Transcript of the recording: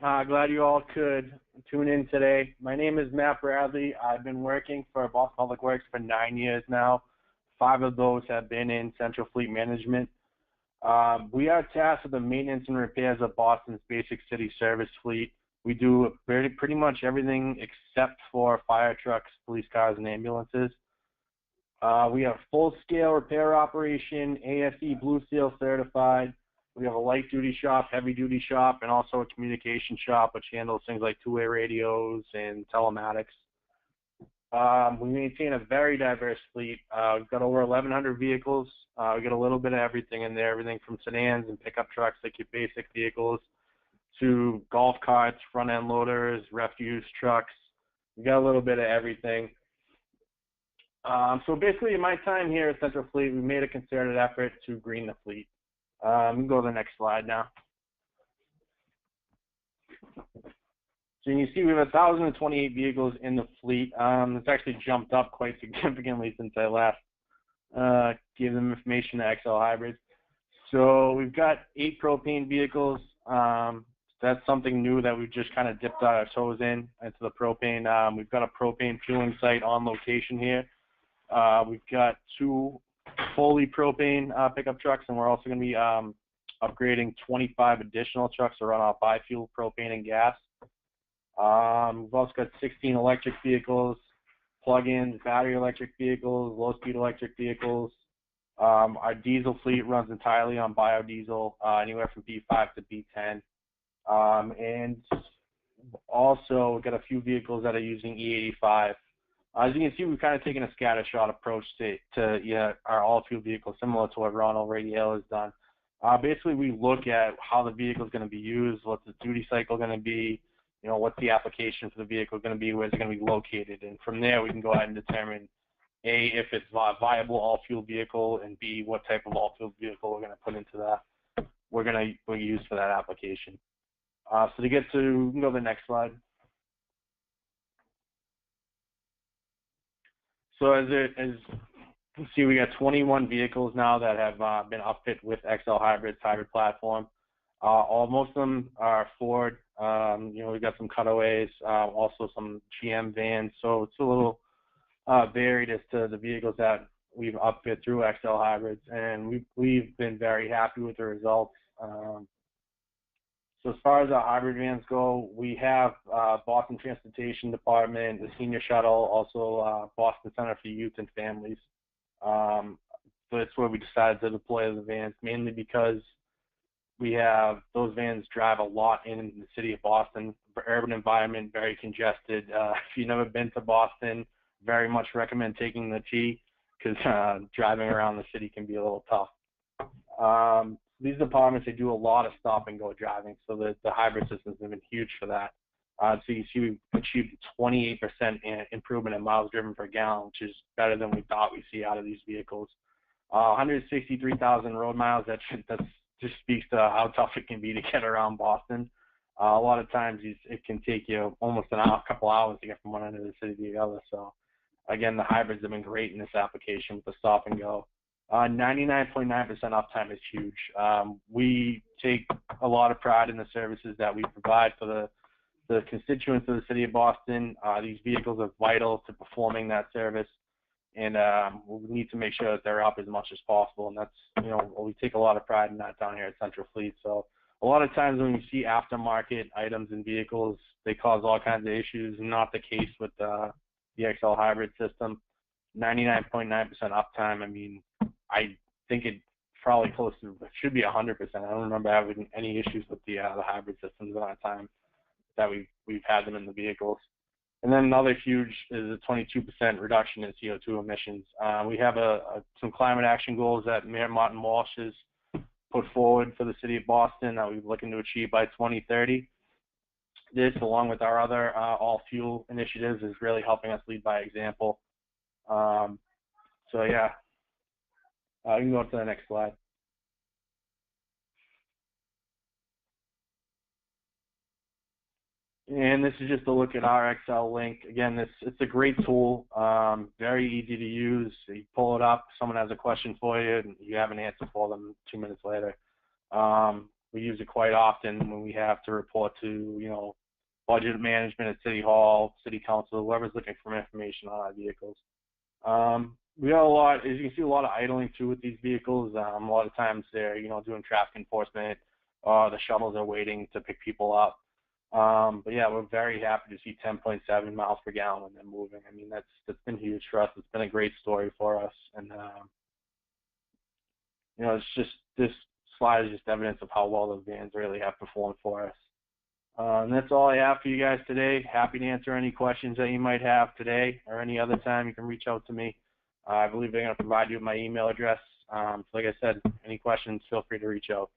Glad you all could tune in today. My name is Matt Bradley. I've been working for Boston Public Works for 9 years now. 5 of those have been in Central Fleet Management. We are tasked with the maintenance and repairs of Boston's basic city service fleet. We do pretty much everything except for fire trucks, police cars, and ambulances. We have full-scale repair operation, ASE Blue Seal certified. We have a light-duty shop, heavy-duty shop, and also a communication shop, which handles things like two-way radios and telematics. We maintain a very diverse fleet. We've got over 1,100 vehicles. We got a little bit of everything in there, everything from sedans and pickup trucks, like your basic vehicles, to golf carts, front-end loaders, refuse trucks. We got a little bit of everything. So basically, in my time here at Central Fleet, we made a concerted effort to green the fleet. We can go to the next slide now. So you can see we have 1,028 vehicles in the fleet. It's actually jumped up quite significantly since I last gave them information to XL Hybrids. So we've got 8 propane vehicles. That's something new that we've just kind of dipped our toes into the propane. We've got a propane fueling site on location here. We've got 2 fully propane pickup trucks, and we're also going to be upgrading 25 additional trucks to run off biofuel, propane, and gas. We've also got 16 electric vehicles, plug-ins, battery electric vehicles, low-speed electric vehicles. Our diesel fleet runs entirely on biodiesel, anywhere from B5 to B10. And also we've got a few vehicles that are using E85. As you can see, we've kind of taken a scattershot approach to our all-fuel vehicles, similar to what Ronald Radial has done. Basically, we look at how the vehicle is going to be used, what's the duty cycle going to be, what's the application for the vehicle going to be, where's it going to be located, and from there we can go ahead and determine A, if it's a viable all-fuel vehicle, and B, what type of all-fuel vehicle we're going to put into that, we're going to use for that application. So we can go to the next slide. So as you can see, we got 21 vehicles now that have been upfit with XL Hybrids hybrid platform. Most of them are Ford. We've got some cutaways, also some GM vans. So it's a little varied as to the vehicles that we've upfit through XL Hybrids, and we've been very happy with the results. So as far as our hybrid vans go, we have Boston Transportation Department, the Senior Shuttle, also Boston Center for Youth and Families. So that's where we decided to deploy the vans, mainly because we have those vans drive a lot in the city of Boston, urban environment, very congested. If you've never been to Boston, very much recommend taking the T, because driving around the city can be a little tough. These departments, they do a lot of stop and go driving, so the hybrid systems have been huge for that. So you see we've achieved 28% improvement in miles driven per gallon, which is better than we thought we'd see out of these vehicles. 163,000 road miles, that just speaks to how tough it can be to get around Boston. A lot of times it can take you almost a couple hours to get from one end of the city to the other. So again, the hybrids have been great in this application with the stop and go. 99.9% uptime is huge. We take a lot of pride in the services that we provide for the constituents of the city of Boston. These vehicles are vital to performing that service, and we need to make sure that they're up as much as possible. And that's, we take a lot of pride in that down here at Central Fleet. So a lot of times when we see aftermarket items and vehicles, they cause all kinds of issues. Not the case with the XL hybrid system. 99.9% uptime. I mean, I think it probably close to, it should be 100%. I don't remember having any issues with the hybrid systems at that time that we've had them in the vehicles. And then another huge is a 22% reduction in CO2 emissions. We have some climate action goals that Mayor Martin Walsh has put forward for the city of Boston that we're looking to achieve by 2030. This, along with our other all-fuel initiatives, is really helping us lead by example. So yeah. You can go up to the next slide. And this is just a look at our XL Link. Again, it's a great tool, very easy to use. You pull it up, someone has a question for you, and you have an answer for them 2 minutes later. We use it quite often when we have to report to, budget management at City Hall, City Council, whoever's looking for information on our vehicles. We got a lot, as you can see, a lot of idling too with these vehicles. A lot of times they're, doing traffic enforcement. The shuttles are waiting to pick people up. But yeah, we're very happy to see 10.7 miles per gallon when they're moving. I mean, that's been huge for us. It's been a great story for us, and it's just this slide is just evidence of how well those vans really have performed for us. And that's all I have for you guys today. Happy to answer any questions that you might have today or any other time. You can reach out to me. I believe they're going to provide you with my email address. So like I said, any questions, feel free to reach out.